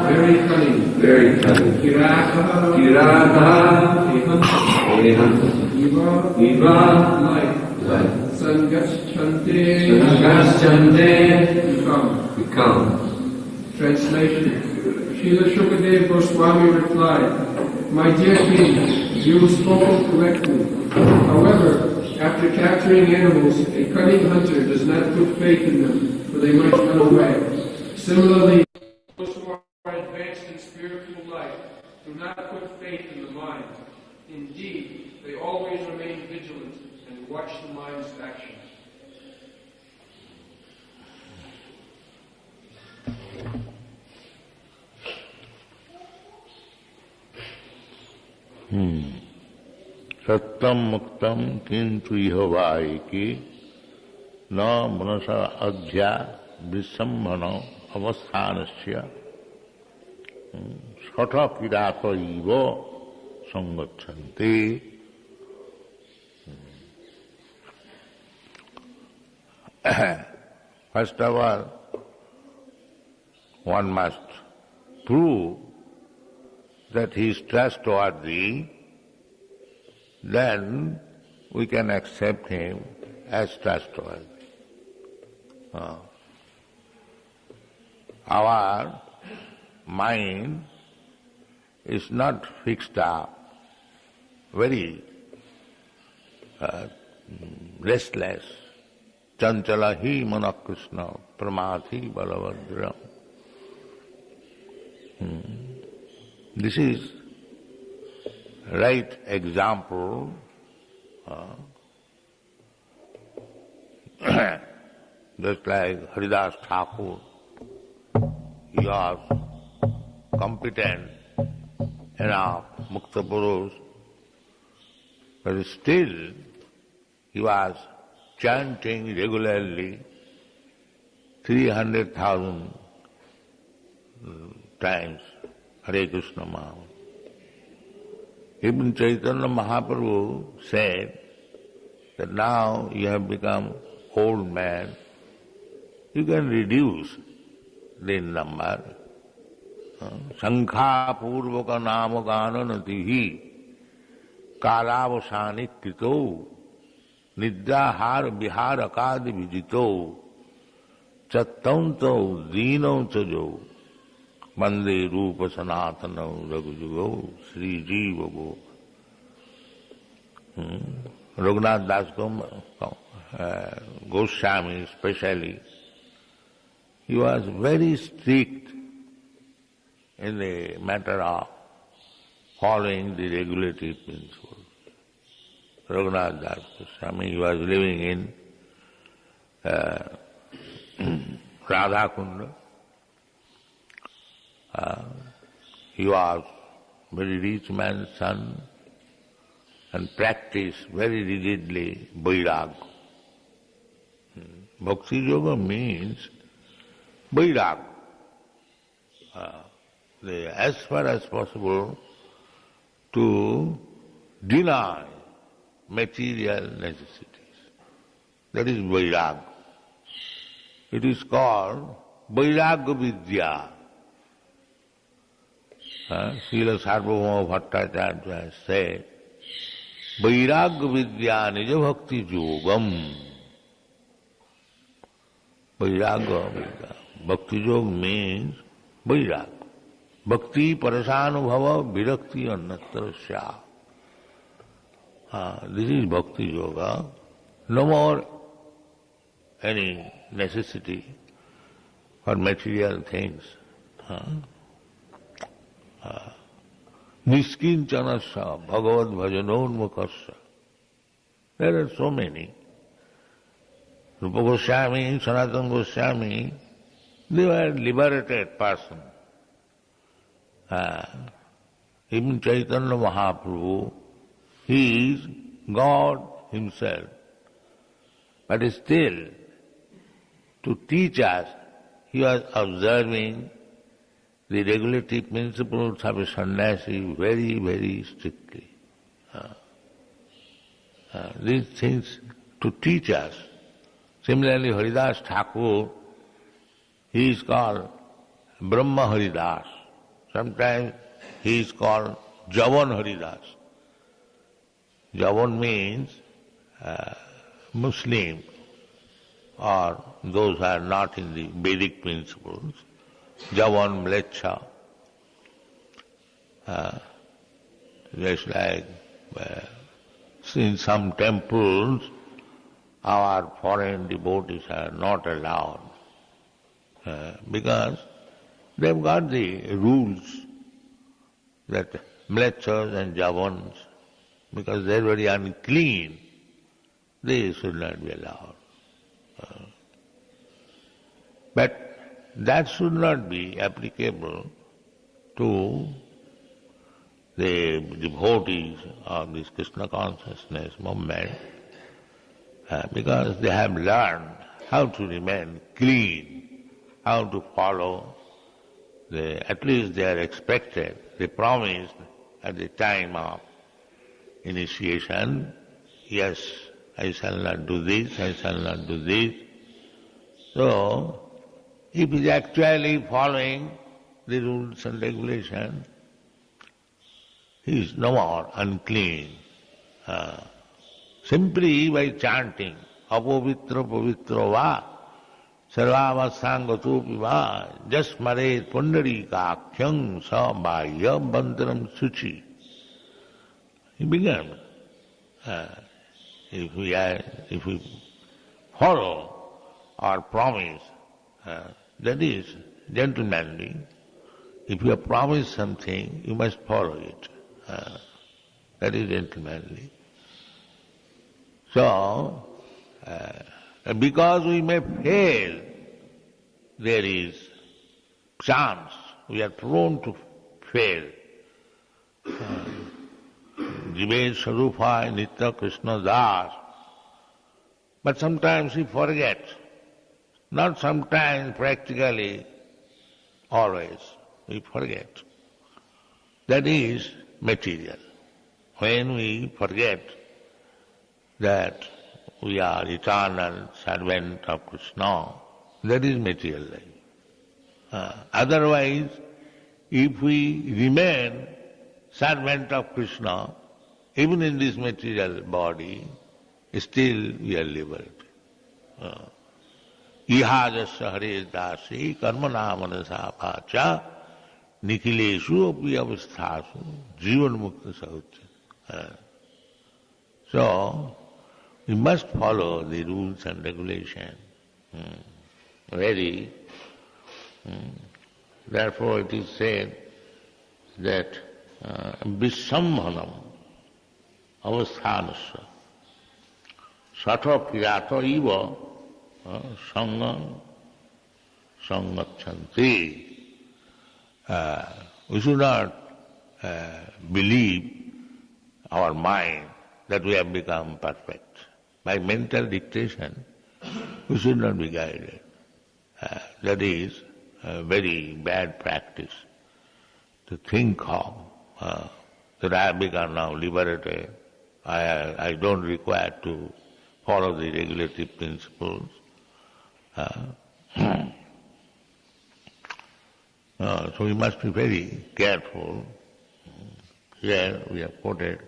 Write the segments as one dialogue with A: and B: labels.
A: Very cunning. Very cunning. Kirata. Eva. Light. Sangaschante. Become. Translation. Srila Shukadeva Goswami replied, "My dear king, you have spoken correctly. However, after capturing animals, a cunning hunter does not put faith in them, for they might run away. Similarly, those who are advanced in spiritual life do not put faith in the mind. Indeed, they always remain vigilant and watch the mind's actions."
B: सत्यम मुक्तम किंतु इह वायिकी न मनसा अध्या विसंभन अवस्थानस्य छठ किरात इव संगच्छन्ति. First of all, one must prove that he is trustworthy, then we can accept him as trustworthy. Our mind is not fixed up, very restless. Chanchala hi mana Krishna pramadhi balavadram. This is right example. Just like Haridas Thakur, he was competent enough, Mukta Purush, but still he was chanting regularly 300,000 times Hare Krishna Maha. Even Chaitanya Mahaprabhu said that now you have become old man, you can reduce the number. Sankha purvaka nama gananatihi kalavasani krito nidrahar viharakadi vijito chattanto dino chajo Mande Rupa Sanatana Raghujugo Sri Jiva Go. Raghunath Das Goswami especially, he was very strict in the matter of following the regulative principles. Raghunath Das Goswami, he was living in Radhakunda. He was very rich man's son and practiced very rigidly Vairag. Bhakti Yoga means Vairag. As far as possible to deny material necessities. That is Vairag. It is called Vairagya Vidya. Srila Sarvabhauma Bhattacharya has said, Vairagya Vidya Nija Bhakti Yogam. Vairagya Vidya. Bhakti Yoga means Vairagya. Bhakti Parasanubhava Virakti Annatarasya. This is Bhakti Yoga. No more any necessity for material things. Niskinchanasya Bhagavad Bhajanonmukasya. There are so many. Rupa Goswami, Sanatana Goswami, they were liberated persons. Even Chaitanya Mahaprabhu, he is God himself. But still, to teach us he was observing the regulative principles of a sannyasi very, very strictly. These things to teach us. Similarly, Haridas Thakur, he is called Brahma Haridas. Sometimes he is called Javan Haridas. Javan means Muslim, or those who are not in the Vedic principles. Javan, Mlecha. Just like in some temples, our foreign devotees are not allowed because they've got the rules that Mlechas and Javans, because they're very unclean, they should not be allowed. But that should not be applicable to the devotees of this Krishna consciousness movement, because they have learned how to remain clean, how to follow at least they are expected, they promised at the time of initiation, yes, I shall not do this, I shall not do this. So, if he is actually following the rules and regulations, he is no more unclean. Simply by chanting, apavitra pavitra va, sarvavasangatopi va, jasmare pundarikakhyam sa bahya bandram suchi. He began. If we follow our promise, that is gentlemanly. If you have promised something, you must follow it. That is gentlemanly. So, because we may fail, there is chance, we are prone to fail. Jive Sarupa Nitya Krishna Das. But sometimes we forget. Not sometimes, practically, always we forget. That is material. When we forget that we are eternal servant of Krishna, that is material life. Otherwise, if we remain servant of Krishna, even in this material body, still we are liberated. Ihajasya hare dasi karmana manasa bhacha nikhileshu api avasthasu jivan mukta sahucha. So, we must follow the rules and regulations. Therefore it is said that Vishambhanam avasthanasya satha priyata iva sangam sangachanti. We should not believe our mind that we have become perfect. By mental dictation, we should not be guided. That is a very bad practice, to think of that I have become now liberated, I don't require to follow the regulative principles. So we must be very careful. Here we have quoted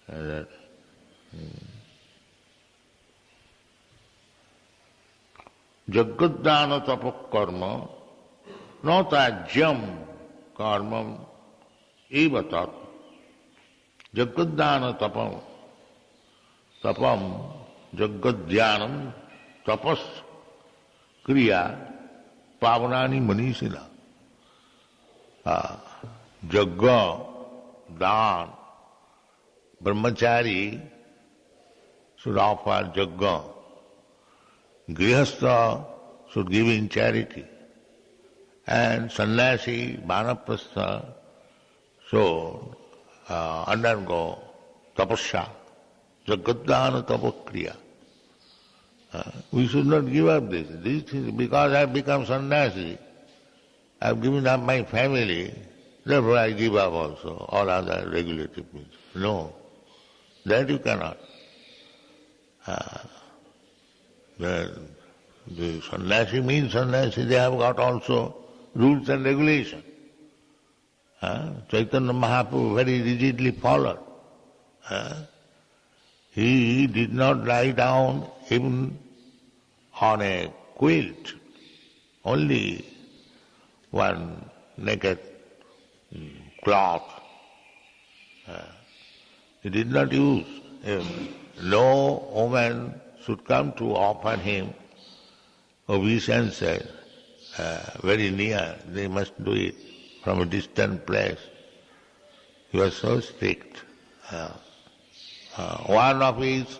B: that Jagadana tapakarma na tajyam karmam eva tat. Jagadana tapam jagadhyanam tapas kriya pavanani manishila. Jagga, dan, brahmachari should offer jagga. Grihastha should give in charity. And sannyasi, vanaprastha should undergo tapasya, jagadhana tapakriya. We should not give up this. This is because I have become sannyasi, I have given up my family, therefore I give up also all other regulative means. No, that you cannot. The sannyasi means sannyasi, they have got also rules and regulations. Chaitanya Mahaprabhu very rigidly followed. He did not lie down even on a quilt, only one naked cloth. He did not use. No woman should come to offer him obeisances very near. They must do it from a distant place. He was so strict. One of his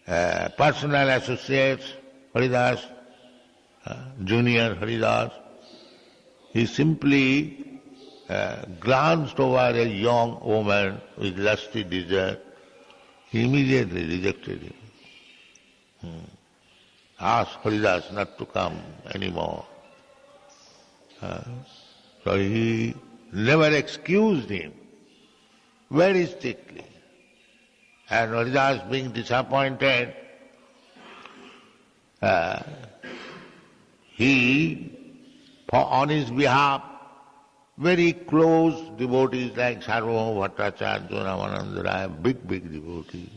B: personal associates, Haridas, Junior Haridas, he simply glanced over a young woman with lusty desire. He immediately rejected him. Asked Haridas not to come anymore. So he never excused him, very strictly. And Haridas being disappointed, he, on his behalf, very close devotees like Sarvabhauma Bhattacharya, Ramananda Raya, big devotees,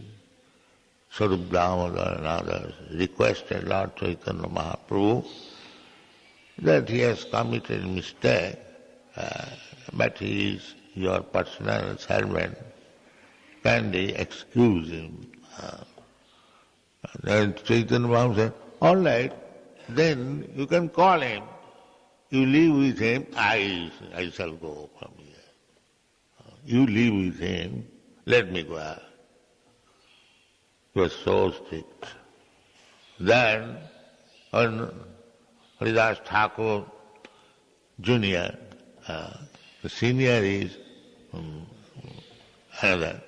B: Sarup Damodar and others, requested Lord Chaitanya Mahaprabhu that he has committed a mistake, but he is your personal servant. Kindly excuse him. Then Chaitanya Mahaprabhu said, all right, then you can call him. You live with him, I shall go from here. You live with him, let me go out. He was so strict. Then, when Haridas Thakur Junior, the senior is another,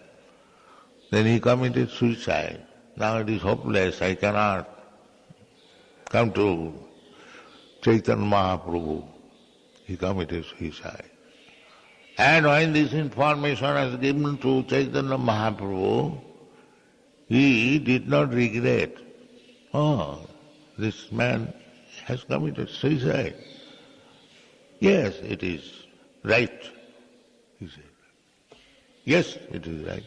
B: then he committed suicide. Now it is hopeless, I cannot come to Chaitanya Mahaprabhu. He committed suicide. And when this information was given to Chaitanya Mahaprabhu, he did not regret. Oh, this man has committed suicide. Yes, it is right, he said. Yes, it is right.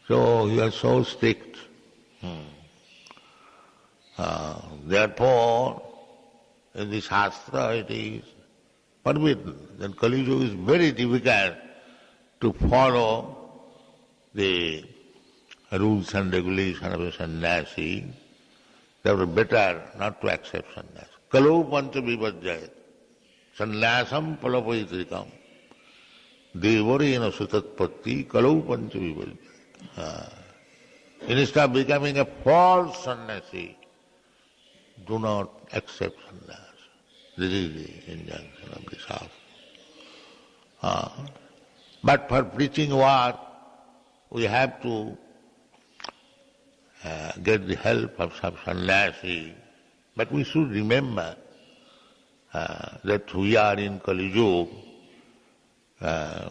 B: So he was so strict. Therefore, in the Shastra it is forbidden. Then Kali Yuga is very difficult to follow the rules and regulations of a sannyasi. Therefore better not to accept sannyas. Kalau pancha vibhajyayat. Sannyasam palapaitrikam. Devarena sutatpatti kalau pancha vibhajyayat. Instead of becoming a false sannyasi, do not accept sannyas. This is the injunction of the Shastra. But for preaching work, we have to get the help of some sannyasi. But we should remember that we are in Kali Yuga.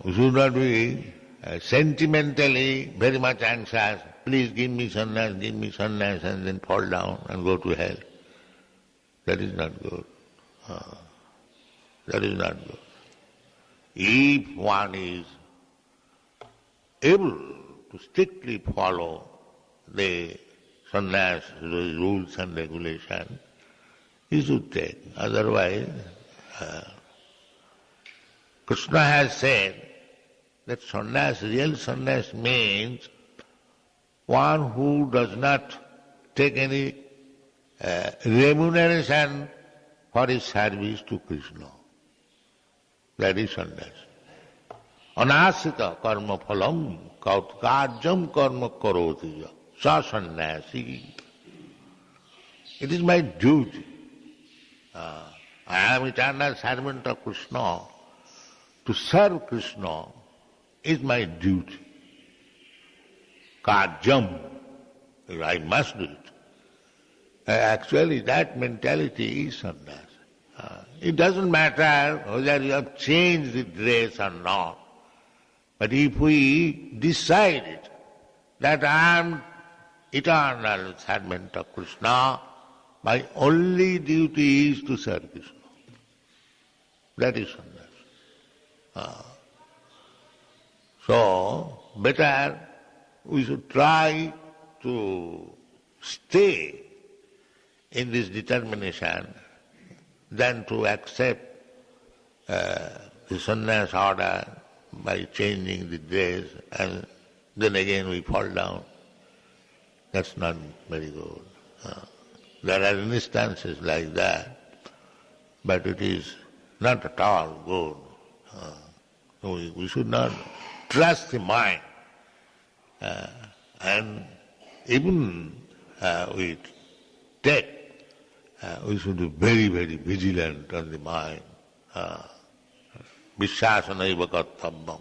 B: We should not be sentimentally very much anxious. Please give me sannyas, and then fall down and go to hell. That is not good. That is not good. If one is able to strictly follow the sannyas, the rules and regulations, he should take. Otherwise, Krishna has said that sannyas, real sannyas means one who does not take any remuneration for his service to Krishna. That is sannyas. Anasita karma phalam kautkarjam karma karoti sa sannyasi. It is my duty. I am eternal servant of Krishna. To serve Krishna is my duty. Karjam. I must do it. Actually, that mentality is sannyas. It doesn't matter whether you have changed the dress or not. But if we decide that I am eternal servant of Krishna, my only duty is to serve Krishna. That is sannyas. So, better we should try to stay in this determination than to accept the sannyas order by changing the dress and then again we fall down. That's not very good. There are instances like that, but it is not at all good. We should not trust the mind. And even we should be very, very vigilant on the mind. Vishwasanaiva kartavyam.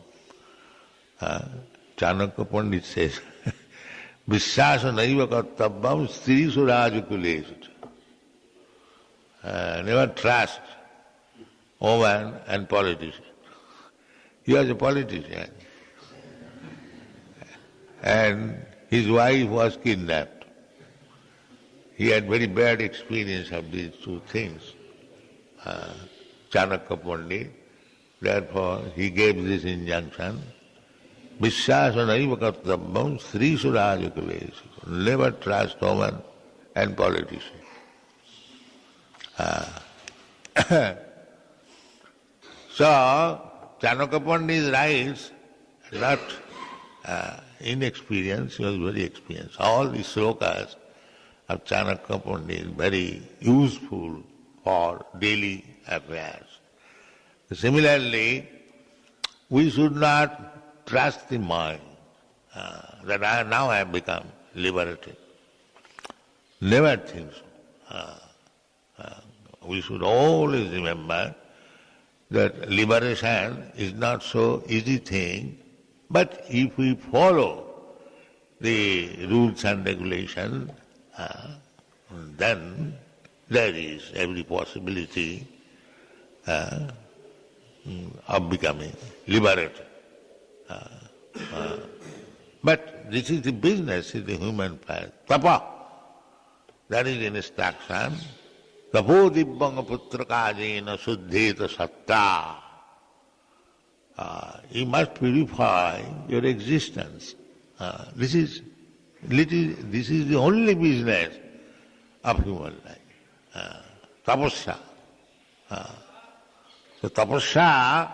B: Chanakya Pandit says, Vishwasanaiva kartavyam strisu rajakulesu. Never trust woman and politician. He was a politician. And his wife was kidnapped. He had very bad experience of these two things. Chanakya Pandit. Therefore, he gave this injunction, Vishwasanaiva kartavyam strisu rajakulesu. Never trust woman and politician. So, Chanakya Pandit writes, not inexperienced, he was very experienced. All the slokas of Chanakya Pandit very useful for daily affairs. Similarly, we should not trust the mind that now I have become liberated. Never think so. We should always remember that liberation is not so easy thing, but if we follow the rules and regulations, then there is every possibility of becoming liberated. But this is the business, is the human path. Tapa, that is instruction. Tapo dibbanga putrakajena suddheta satta. You must purify your existence. This is the only business of human life. Tapasya. So tapasya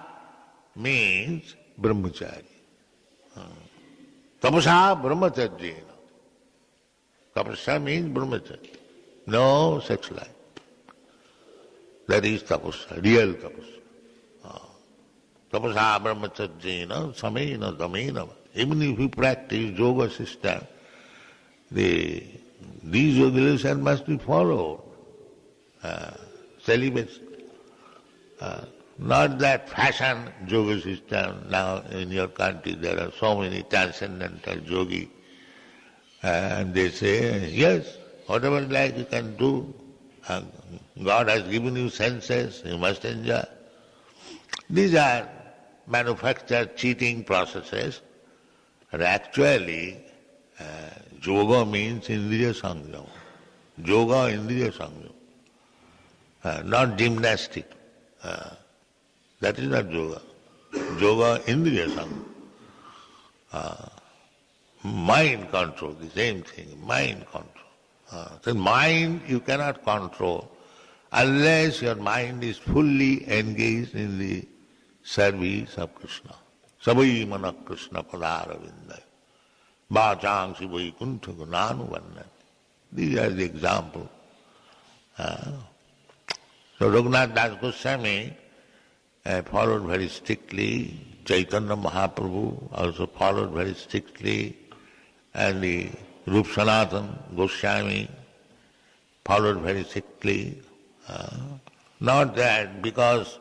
B: means brahmachari. Tapasya brahmacharya. Tapasya means brahmacharya. No sex life. That is tapasya, real tapasya. Tapasya brahmacharya, samena damena. Even if you practice yoga system, these regulations must be followed. Celibacy. Not that fashion yoga system. Now in your country there are so many transcendental yogis, and they say, yes, whatever you like you can do. God has given you senses, you must enjoy. These are manufactured cheating processes. But actually, yoga means indriya sangyam. Yoga, indriya sangyam. Not gymnastic. That is not yoga. Yoga, indriya sangyam. Mind control, the same thing, mind control. So mind you cannot control unless your mind is fully engaged in the service of Krishna. Sabai mana Krishna padaravindaya. Bachang sivai kuntha gunanu vannati. These are the examples. So Raghunath Das Goswami followed very strictly. Chaitanya Mahaprabhu also followed very strictly. And the Rup Sanatan Goswami followed very strictly. Not that because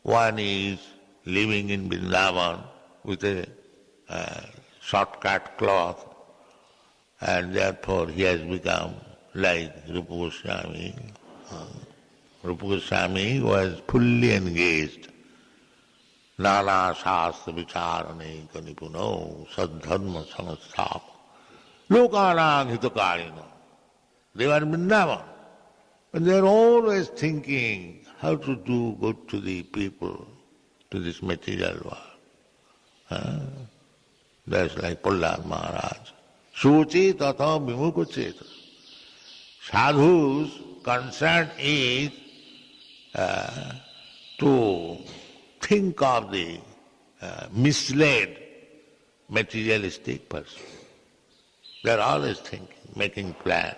B: one is living in Vrindavan with a shortcut cloth, and therefore he has become like Rupa Goswami. Rupa Goswami was fully engaged. Nana Shastra Vicharane Kanipuno Sadharma Samastapa Lokanang Hitakarino. They were Vrindavan. But they are always thinking how to do good to the people, to this material world. That's like Prahlad Maharaj. Suchi tata vimukha cheta. Sadhu's concern is to think of the misled materialistic person. They are always thinking, making plans,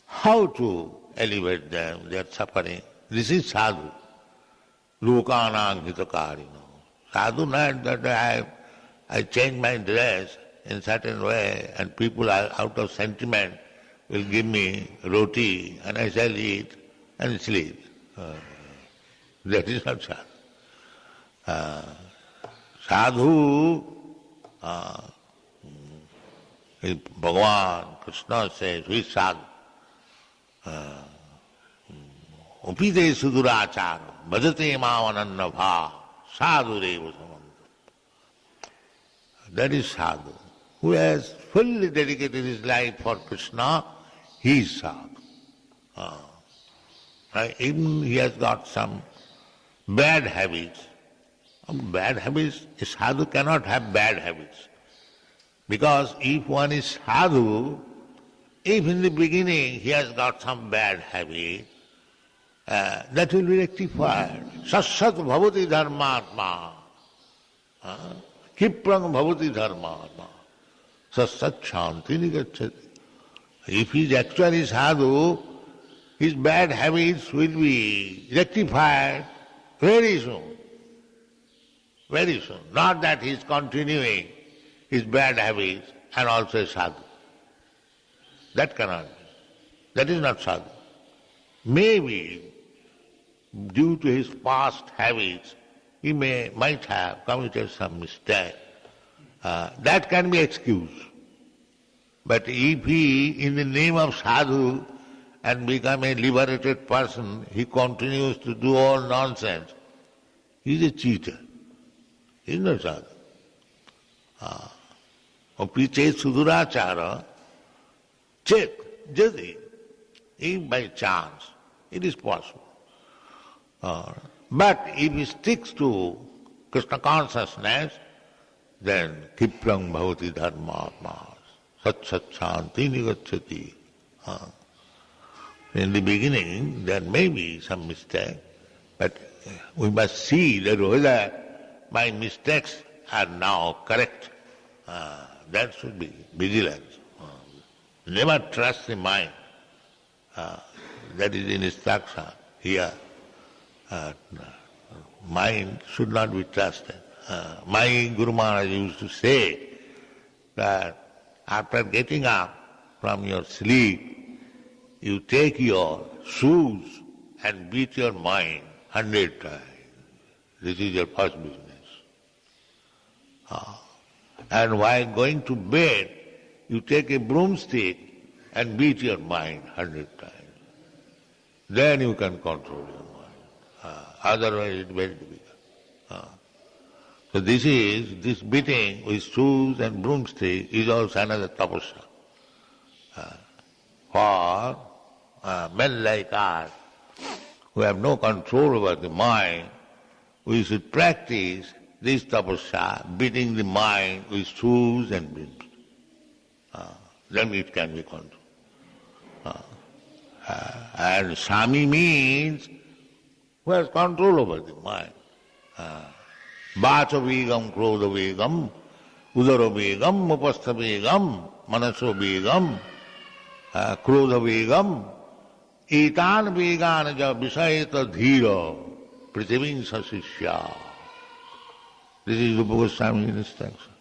B: how to elevate them, they are suffering. This is sadhu. Lokanang hitakarino. Sadhu not that I change my dress in certain way and people are out of sentiment will give me roti and I shall eat and sleep. That is not sadhu. Sadhu, Bhagavan, Krishna says, who is sadhu? Upite sudurachara, bhajate mavananna bha, sadhu reva samanta. That is sadhu. Who has fully dedicated his life for Krishna, he is sadhu. Even he has got some bad habits. Bad habits, a sadhu cannot have bad habits. Because if one is sadhu, if in the beginning he has got some bad habit, that will be rectified. Sassat bhavati dharmatma. Kiprang bhavati dharmatma. Sassat shanti nigacchati. If he is actually sadhu, his bad habits will be rectified very soon. Very soon. Not that he is continuing his bad habits and also sadhu. That cannot be. That is not sadhu. Maybe due to his past habits, he might have committed some mistake. That can be excused. But if he, in the name of sadhu, and become a liberated person, he continues to do all nonsense, he is a cheater. He is not sadhu. Piche sudurachara, check, jadi, if by chance it is possible. But if he sticks to Krishna consciousness, then kiprang bhavati dharmatma, sat sat shanti nigacchati. In the beginning there may be some mistake, but we must see that whether my mistakes are now correct. That should be vigilance. Never trust the mind. That is in instruction here. Mind should not be trusted. My Guru Maharaj used to say that after getting up from your sleep, you take your shoes and beat your mind 100 times. This is your first business. And while going to bed, you take a broomstick and beat your mind 100 times. Then you can control your mind. Otherwise it's very difficult. So this beating with shoes and broomstick is also another tapasya. For men like us, who have no control over the mind, we should practice this tapasya, beating the mind with shoes and broomstick. Then it can be controlled. And Sami means who has control over the mind. Vacha vegam, krodha vegam, udara vegam, upastha vegam, manaso vegam, krodha vegam, etan vegan ja visayata dhira, prithivin sasishya. This is Rupa Goswami's instruction.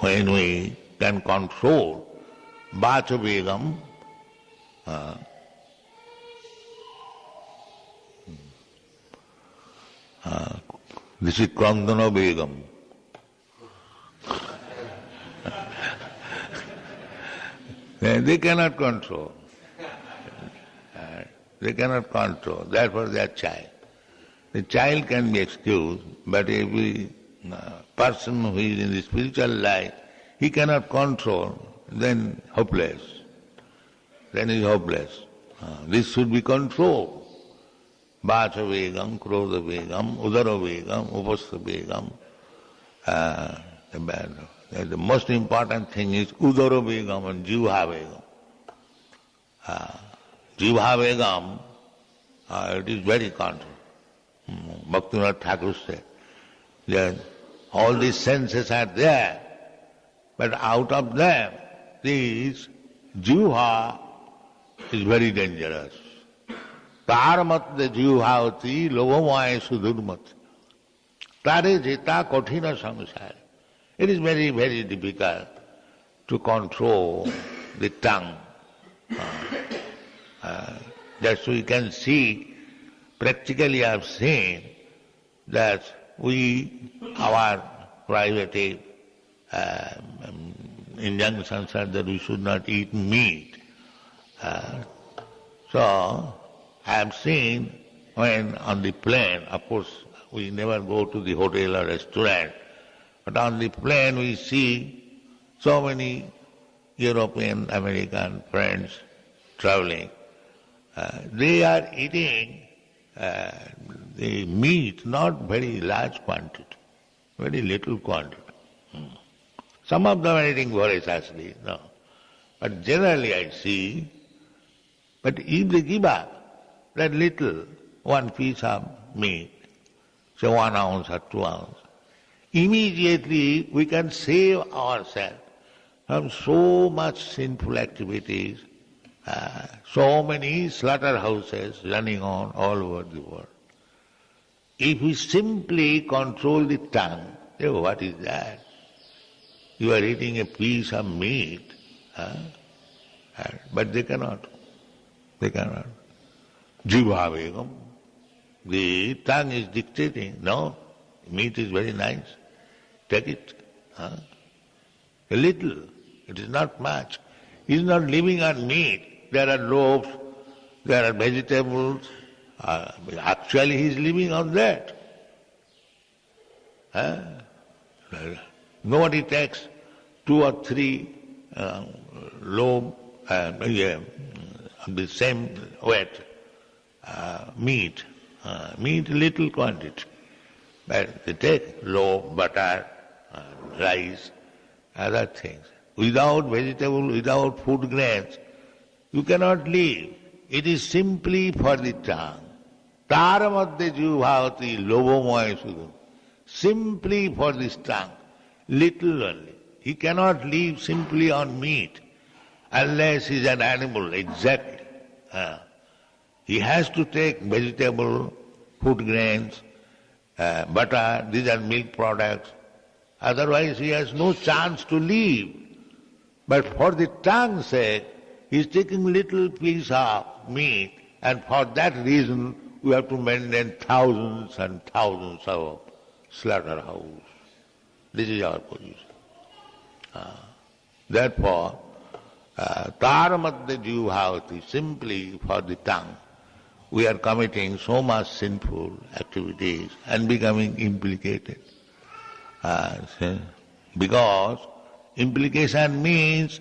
B: When we can control Vacha vegam, this is Krandana vegam. They cannot control. They cannot control. Therefore they are child. The child can be excused, but every person who is in the spiritual life, he cannot control, then hopeless. Then he is hopeless. This should be controlled. Vacha vegam, krodha vegam, udara vegam, upastha vegam. The most important thing is udara vegam and jivha vegam. Jivha vegam, it is very controlled. Bhaktivinoda Thakur said that all these senses are there, but out of them, this jivha is very dangerous. Taramat de jivhavati lobhamaya sudurmat. Tare jita kothina samsara. It is very, very difficult to control the tongue. That's why we can see, practically I have seen that our private injunctions are that we should not eat meat. So I have seen when on the plane, of course we never go to the hotel or restaurant, but on the plane we see so many European, American friends traveling. They are eating the meat, not very large quantity, very little quantity. Some of them are eating voraciously, no. But generally I see, but if they give up that little, one piece of meat, say 1 ounce or 2 ounces, immediately we can save ourselves from so much sinful activities, so many slaughterhouses running on all over the world. If we simply control the tongue, what is that? You are eating a piece of meat, but they cannot. They cannot. Jivha vegam. The tongue is dictating, no, meat is very nice, take it. A little, it is not much. He is not living on meat. There are loaves, there are vegetables. Actually he is living on that. Nobody takes 2 or 3 loaves of the same weight meat. Meat little quantity. But they take loaf, butter, rice, other things. Without vegetable, without food grains, you cannot live. It is simply for the tongue. Tara madhya jivhavati lobhamaya sudam. Simply for this tongue. Little only. He cannot live simply on meat unless he is an animal, exactly. He has to take vegetable, food grains, butter, these are milk products. Otherwise he has no chance to live. But for the tongue's sake, he is taking little piece of meat, and for that reason we have to maintain thousands and thousands of slaughterhouses. This is our position. Therefore, taramadya jivhavati, simply for the tongue, we are committing so much sinful activities and becoming implicated. Because implication means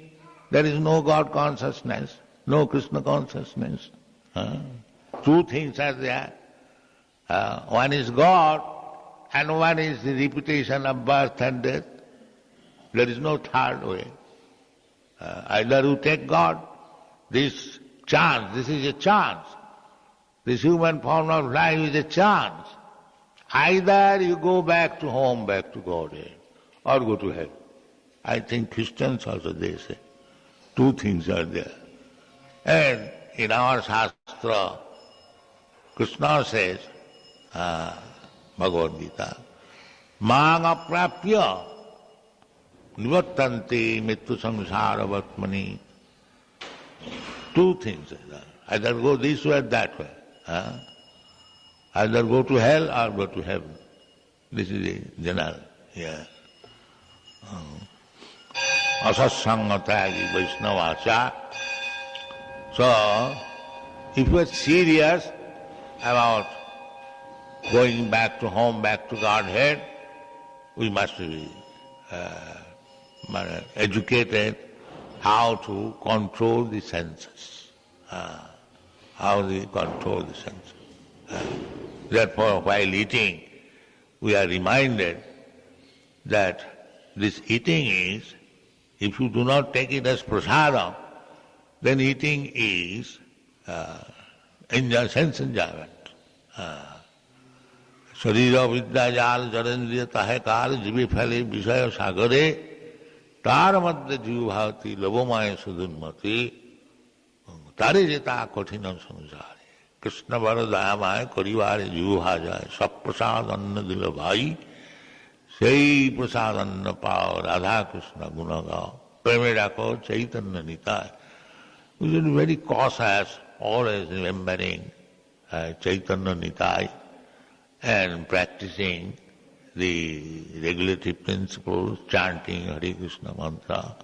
B: there is no God consciousness, no Krishna consciousness. 2 things are there. One is God and one is the repetition of birth and death. There is no third way. Either you take God, this chance, this is a chance. This human form of life is a chance. Either you go back to home, back to God, or go to hell. I think Christians also, they say. 2 things are there. And in our Shastra, Krishna says, Bhagavad Gita, Mang aprapya nivattanti mittu samsara vatmani. 2 things are there. Either go this way or that way. Either go to hell or go to heaven. This is the general. Yeah. asatsanga tyagi Vaishnavacha. So, if you are serious about going back to home, back to Godhead, we must be educated how to control the senses. How to control the senses. Therefore, while eating, we are reminded that this eating is, if you do not take it as prasadam, then eating is sense enjoyment. Sharira vidya jal jarendriya tahe kal jibe phale vishaya sagare tar madhya jiv bhavati labomaya sudunmati tare jeta kothina samsare Krishna bar dayamaya karivare jiv bhajaye sab prasad anna dila bhai sei prasad anna pao Radha Krishna gunagao preme rakho chaitanya nitaya. We should be very cautious, always remembering Chaitanya Nitai and practicing the regulative principles, chanting Hare Krishna mantra,